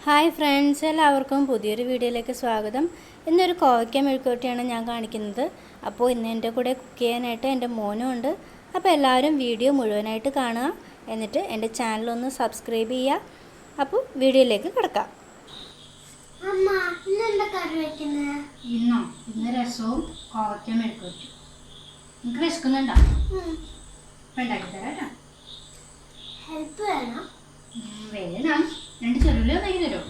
Hi friends, എല്ലാവർക്കും പുതിയൊരു വീഡിയോയിലേക്ക് സ്വാഗതം. ഇന്നൊരു കോവയ്ക്ക മെഴുക്കുവരട്ടിയാണ് ഞാൻ കാണിക്കുന്നത്. അപ്പോൾ ഇന്ന് എൻ്റെ കൂടെ കുക്ക് ചെയ്യാനായിട്ട് എൻ്റെ മോനും ഉണ്ട്. അപ്പോൾ എല്ലാവരും വീഡിയോ മുഴുവനായിട്ട് കാണുക, എന്നിട്ട് എൻ്റെ ചാനലൊന്ന് സബ്സ്ക്രൈബ് ചെയ്യുക. അപ്പോൾ വീഡിയോയിലേക്ക് കിടക്കാം. ഇന്ന് രസവും കോവയ്ക്ക മെഴുക്കുവരട്ടി. നിങ്ങൾക്ക് വിശക്കുന്നുണ്ടോ? ഉണ്ടാക്കി തരാം. ഹെൽപ്പ് വേണം. വേണം. 2 ചെറുള്ളി ഒന്നാക്കി തരുമോ?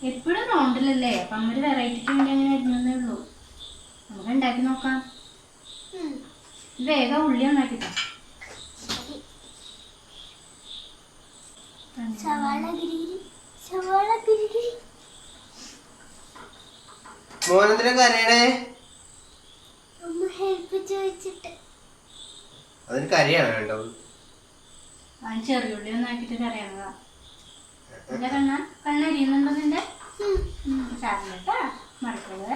എപ്പോഴും റൗണ്ടിലല്ലേ? അപ്പം അമ്മ ഒരു വെറൈറ്റിക്ക് വേണ്ടി അങ്ങനെ അരിഞ്ഞേ ഉള്ളൂ. നമുക്ക് ഉണ്ടാക്കി നോക്കാം. വേഗം ഉള്ളി ഉണ്ടാക്കിട്ടോ. മോനെന്തിനാ കരയണേ? അതിന് കരയാണ് വേണ്ടത്. ചെറിയുള്ളി ഒന്നാക്കിട്ട് കറിയാണതാ. എന്റെ കണ്ണരിയുന്നുണ്ടോ നിന്റെ? സാറിനട്ടാ മറക്കരുത്.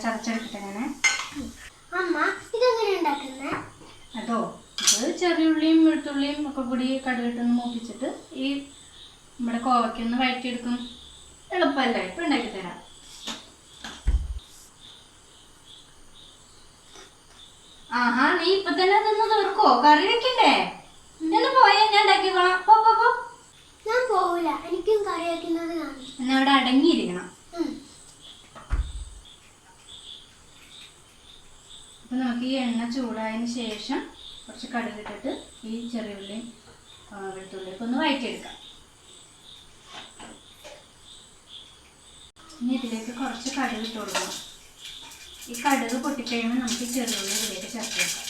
ചതച്ചെടുക്കട്ടെ ഞാന്. അതോ, ഇത് ചെറിയുള്ളിയും വെളുത്തുള്ളിയും ഒക്കെ കൂടി കടുകിട്ടൊന്ന് മൂപ്പിച്ചിട്ട് ഈ നമ്മുടെ കോവയ്ക്കൊന്ന് വഴറ്റിയെടുക്കും. എളുപ്പമല്ല, ഇപ്പം ഉണ്ടാക്കി തരാം. ആഹാ, നീ ഇപ്പൊ തന്നെ അതൊന്ന് തീർക്കോ? കറി വെക്കണ്ടേ? ഇതൊന്ന് പോയാ ഞാൻ ഉണ്ടാക്കിക്കോളാം. ഞാൻ പോവില്ല, എനിക്കും കറി വെക്കുന്നത് കാണും. എന്നാ അവിടെ അടങ്ങിയിരിക്കണം. അപ്പൊ നമുക്ക് ഈ എണ്ണ ചൂടായതിന് ശേഷം കുറച്ച് കടുകിട്ടിട്ട് ഈ ചെറിയുള്ളിയും വെളുത്തുള്ളിയൊക്കെ ഒന്ന് വഴറ്റിയെടുക്കാം. ഇനി ഇതിലേക്ക് കുറച്ച് കടുക് ഇട്ട് കൊടുക്കണം. ഈ കടുക് പൊട്ടിക്കഴിയുമ്പോൾ നമുക്ക് ഈ ചെറിയുള്ളി ഇതിലേക്ക് ചേർത്ത് വെക്കാം.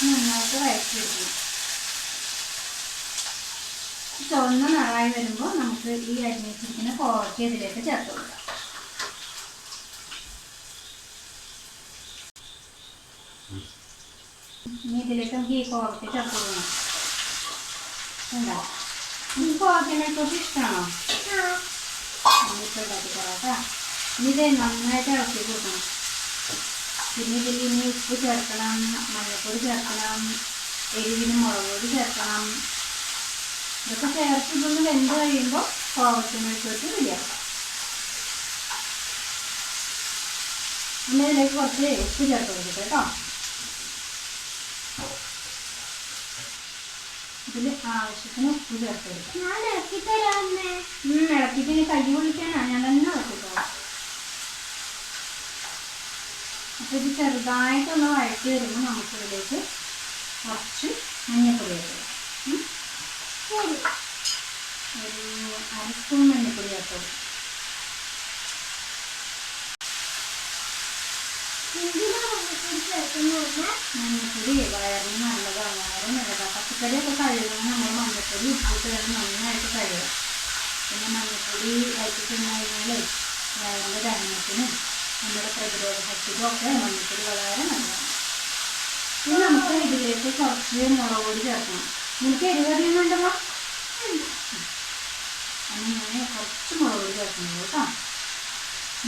നന്നായിട്ട് വഴറ്റിയെടുക്കണം. ചുവന്ന നിറമായി വരുമ്പോൾ നമുക്ക് ഈ അരിഞ്ഞ് വെച്ചിരിക്കുന്ന കോവയ്ക്ക ഇതിലേക്ക് ചേർത്ത് കൊടുക്കാം. ഇനി ഇതിലേക്ക് നമുക്ക് ഈ കോവയ്ക്ക ചേർത്ത് കൊടുക്കണം. എന്താ നിങ്ങൾക്ക് കോവയ്ക്കനെക്കുറിച്ച് ഇഷ്ടമാണോ? ഇപ്പം ഉണ്ടാക്കി തരാട്ടാ. ഇനി ഇത് നന്നായിട്ട് ഇളക്കി കൊടുക്കണം. പിന്നെ ഇതിൽ ഇനി ഉപ്പ് ചേർക്കണം, മഞ്ഞൾപ്പൊടി ചേർക്കണം, എരിവിന് മുളക് പൊടി ചേർക്കണം. ഇതൊക്കെ ചേർത്ത് ഇതൊന്ന് വെന്ത് കഴിയുമ്പോൾ കോവയ്ക്കനെക്കുറിച്ച് റെഡിയാക്കാം. പിന്നെ ഇതിലേക്ക് കുറച്ച് ഉപ്പ് ചേർത്ത് കൊടുക്കട്ടെ കേട്ടോ. ഇതിൽ ആവശ്യത്തിന് ഉപ്പ് ചേർത്ത് കൊടുക്കാം. ഇളക്കിട്ട് ഇനി കൈ പൊളിക്കാനാ, ഞാൻ തന്നെ ഇളക്കിക്കോളാം. അപ്പൊ ഇത് ചെറുതായിട്ടൊന്ന് വഴറ്റി വരുമ്പോൾ നമുക്കിതിലേക്ക് കുറച്ച് മഞ്ഞൾപ്പൊടി ചേർക്കാം. ഒരു 1/2 സ്പൂൺ മഞ്ഞൾപ്പൊടി ചേർത്ത് കൊടുക്കാം. മഞ്ഞൾപ്പൊടി വയറിന് നല്ലതാണ്. വയറ് നല്ലതാണ്. പച്ചക്കറിയൊക്കെ കഴുകുമ്പോൾ നമ്മൾ മഞ്ഞൾപ്പൊടി ഉപ്പിട്ട് വേണം നന്നായിട്ട് കഴുകുക. പിന്നെ മഞ്ഞൾപ്പൊടി വഴറ്റിട്ട് കഴിഞ്ഞാൽ വയറിൻ്റെ ദഹനത്തിനും നമ്മുടെ പ്രതിരോധ ശക്തിക്കും ഒക്കെ മഞ്ഞൾപ്പൊടി വളരെ നല്ലതാണ്. ഇനി നമുക്ക് ഇതിലേക്ക് കുറച്ച് മുളക് പൊടി ചേർക്കണം. എനിക്ക് എരിവറിയുന്നുണ്ടല്ലോ. അങ്ങനെ കുറച്ച് മുളക് പൊടി ചേർക്കണം കേട്ടോ.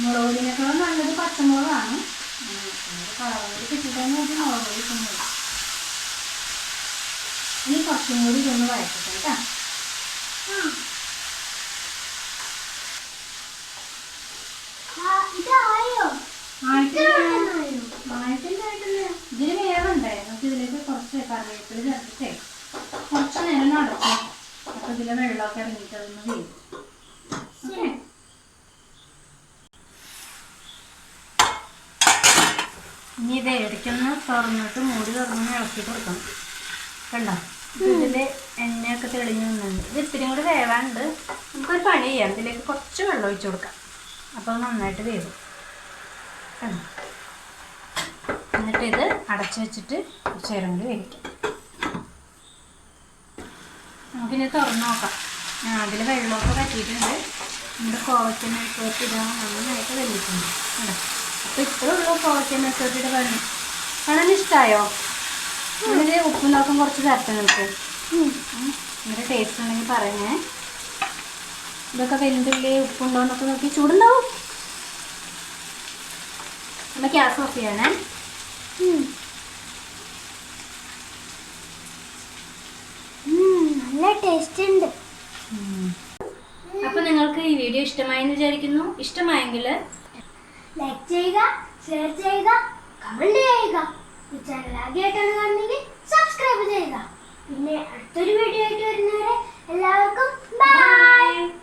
മുളക് പൊടിനേക്കാളും നല്ലത് പച്ചമുളകാണ്. കളറുകൾ കിട്ടിയിട്ടാണ് നമുക്ക് മുളക് പൊടി ഇട്ടുന്നത്. ഇനി കുറച്ചും കൂടി ഇതൊന്ന് വഴറ്റട്ടെ കേട്ടോ. ആയിട്ടില്ല. ഇതിന് വേവുണ്ടേ. നമുക്ക് ഇതിലേക്ക് കുറച്ച് കറിവേപ്പില ചേർത്തിട്ടേ കുറച്ച് നേരം നടക്കും. അപ്പൊ ഇതിലെ വെള്ളമൊക്കെ ഇറങ്ങിയിട്ട് അതൊന്ന് വേവും. ഓക്കെ, ഇനി ഇത് ഇടയ്ക്കൊന്ന് തുറന്നിട്ട് മൂടി തുറന്ന് ഇളക്കി കൊടുക്കണം. കണ്ടോ, ഇതിൽ എണ്ണയൊക്കെ തെളിഞ്ഞ് വന്നുണ്ട്. ഇത് ഇത്തിരി കൂടി വേവാണ്ട്. നമുക്കൊരു പണി ചെയ്യാം. ഇതിലേക്ക് കുറച്ച് വെള്ളം ഒഴിച്ച് കൊടുക്കാം. അപ്പോൾ നന്നായിട്ട് വേവും. കണ്ടോ, എന്നിട്ട് ഇത് അടച്ച് വെച്ചിട്ട് കുറച്ച് നേരം കൂടി വേവിക്കാം. നമുക്കിനി തുറന്ന് നോക്കാം. അതിൽ വെള്ളമൊക്കെ പറ്റിയിട്ടുണ്ട്. നമ്മുടെ കോവയ്ക്ക മെഴുക്കുവരട്ടി ഇതാ നന്നായിട്ട് വെള്ളിട്ടുണ്ട്. കണ്ടോ, അപ്പോൾ ഇത്രേ ഉള്ളൂ കോവയ്ക്ക മെഴുക്കുവരട്ടിയുടെ പണി. കാണാൻ ഇഷ്ടമായോ? ഇതിൽ ഉപ്പുണ്ടാക്കും കുറച്ച് ചേർത്ത് നിൽക്കും. നിങ്ങളുടെ ടേസ്റ്റ് ഉണ്ടെങ്കിൽ പറഞ്ഞേ. ഇതൊക്കെ വെന്തില്ലേ, ഉപ്പുണ്ടോ എന്നൊക്കെ നോക്കി. ചൂടുണ്ടാവും. നമ്മൾ ഗ്യാസ് ഓഫ് ചെയ്യണേ. നല്ല ടേസ്റ്റ് ഉണ്ട്. അപ്പോൾ നിങ്ങൾക്ക് ഈ വീഡിയോ ഇഷ്ടമായെന്ന് വിചാരിക്കുന്നു. ഇഷ്ടമായെങ്കിൽ ലൈക്ക് ചെയ്യുക, ഷെയർ ചെയ്യുക, കമന്റ് ചെയ്യുക. ഈ ചാനൽ ആദ്യമായിട്ടാണ് കാണുന്നെങ്കിൽ സബ്സ്ക്രൈബ് ചെയ്യുക. പിന്നെ അടുത്തൊരു വീഡിയോ ആയിട്ട് വരുന്നവരെ എല്ലാവർക്കും ബൈ.